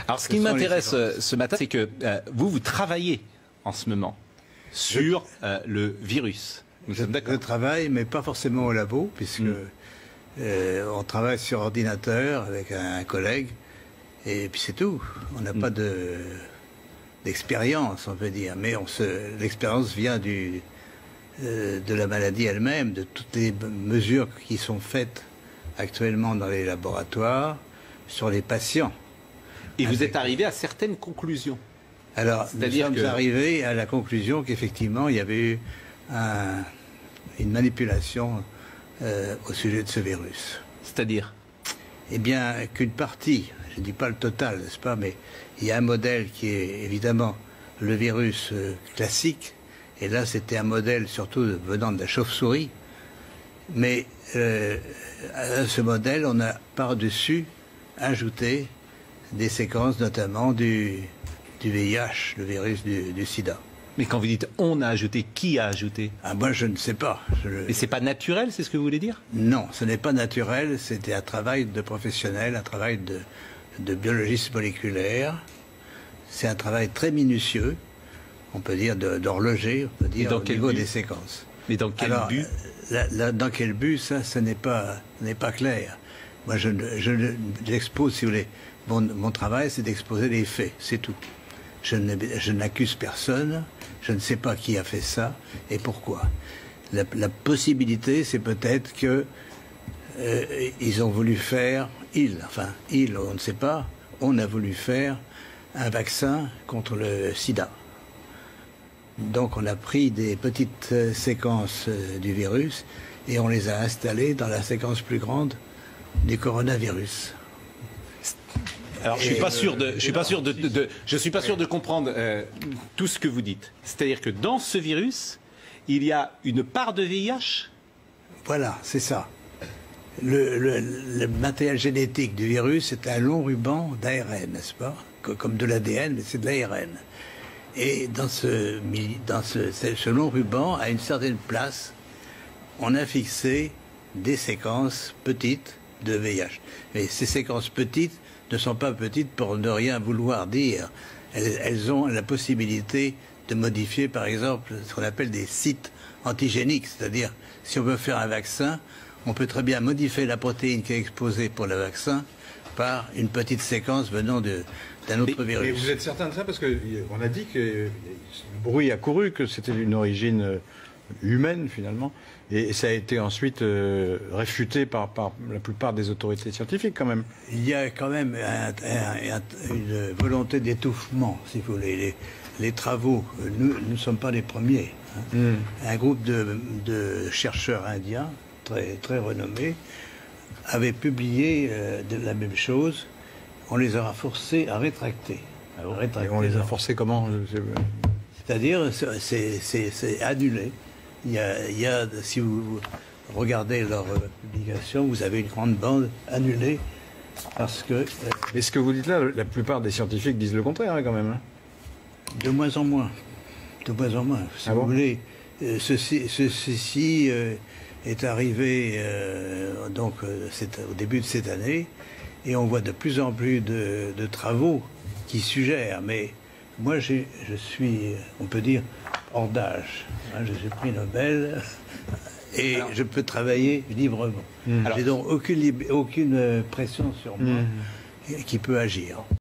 Alors, ce qui m'intéresse ce matin, c'est que vous travaillez en ce moment sur le virus. Je travaille, mais pas forcément au labo, puisque on travaille sur ordinateur avec un collègue, et puis c'est tout. On n'a pas d'expérience, on peut dire, mais l'expérience vient de la maladie elle-même, de toutes les mesures qui sont faites actuellement dans les laboratoires sur les patients. Et vous êtes arrivé à certaines conclusions. Alors, nous sommes arrivés à la conclusion qu'effectivement, il y avait eu une manipulation au sujet de ce virus. C'est-à-dire? Eh bien, qu'une partie, je ne dis pas le total, n'est-ce pas, mais il y a un modèle qui est évidemment le virus classique, et là c'était un modèle surtout venant de la chauve-souris, mais à ce modèle, on a par-dessus ajouté des séquences notamment du VIH, le virus du sida. Mais quand vous dites « on a ajouté », qui a ajouté? Moi, je ne sais pas. Mais c'est pas naturel, c'est ce que vous voulez dire? Non, ce n'est pas naturel. C'était un travail de professionnel, un travail de biologiste moléculaire. C'est un travail très minutieux, on peut dire d'horloger, on peut dire au niveau des séquences. Mais dans quel but? Dans quel but, ça, ce n'est pas clair. Moi, je l'expose, si vous voulez. Mon travail, c'est d'exposer les faits, c'est tout. Je n'accuse personne, je ne sais pas qui a fait ça et pourquoi. La possibilité, c'est peut-être que ils ont voulu faire, on ne sait pas, on a voulu faire un vaccin contre le sida. Donc on a pris des petites séquences du virus et on les a installées dans la séquence plus grande du coronavirus. Alors, je suis pas sûr de comprendre tout ce que vous dites. C'est-à-dire que dans ce virus, il y a une part de VIH? Voilà, c'est ça. Le matériel génétique du virus est un long ruban d'ARN, n'est-ce pas? Comme de l'ADN, mais c'est de l'ARN. Et dans ce long ruban, à une certaine place, on a fixé des séquences petites de VIH. Mais ces séquences petites ne sont pas petites pour ne rien vouloir dire. Elles ont la possibilité de modifier, par exemple, ce qu'on appelle des sites antigéniques. C'est-à-dire, si on veut faire un vaccin, on peut très bien modifier la protéine qui est exposée pour le vaccin par une petite séquence venant d'un autre virus. Mais vous êtes certain de ça? Parce qu'on a dit que le bruit a couru, que c'était d'une origine humaine, finalement. Et ça a été ensuite réfuté par la plupart des autorités scientifiques, quand même. Il y a quand même une volonté d'étouffement, si vous voulez. Les travaux, nous ne sommes pas les premiers. Un groupe de chercheurs indiens, très renommés, avait publié la même chose. On les aura forcés à rétracter. Et on les a forcés comment? C'est-à-dire, c'est annulé. Il y a, si vous regardez leur publication, vous avez une grande bande annulée parce que... Mais ce que vous dites là, la plupart des scientifiques disent le contraire, hein, quand même. Hein. De moins en moins. De moins en moins. Si vous voulez, ceci est arrivé au début de cette année et on voit de plus en plus de travaux qui suggèrent. Mais moi, je suis, on peut dire, hors d'âge. Je suis prix Nobel et je peux travailler librement. J'ai donc aucune pression sur moi qui peut agir.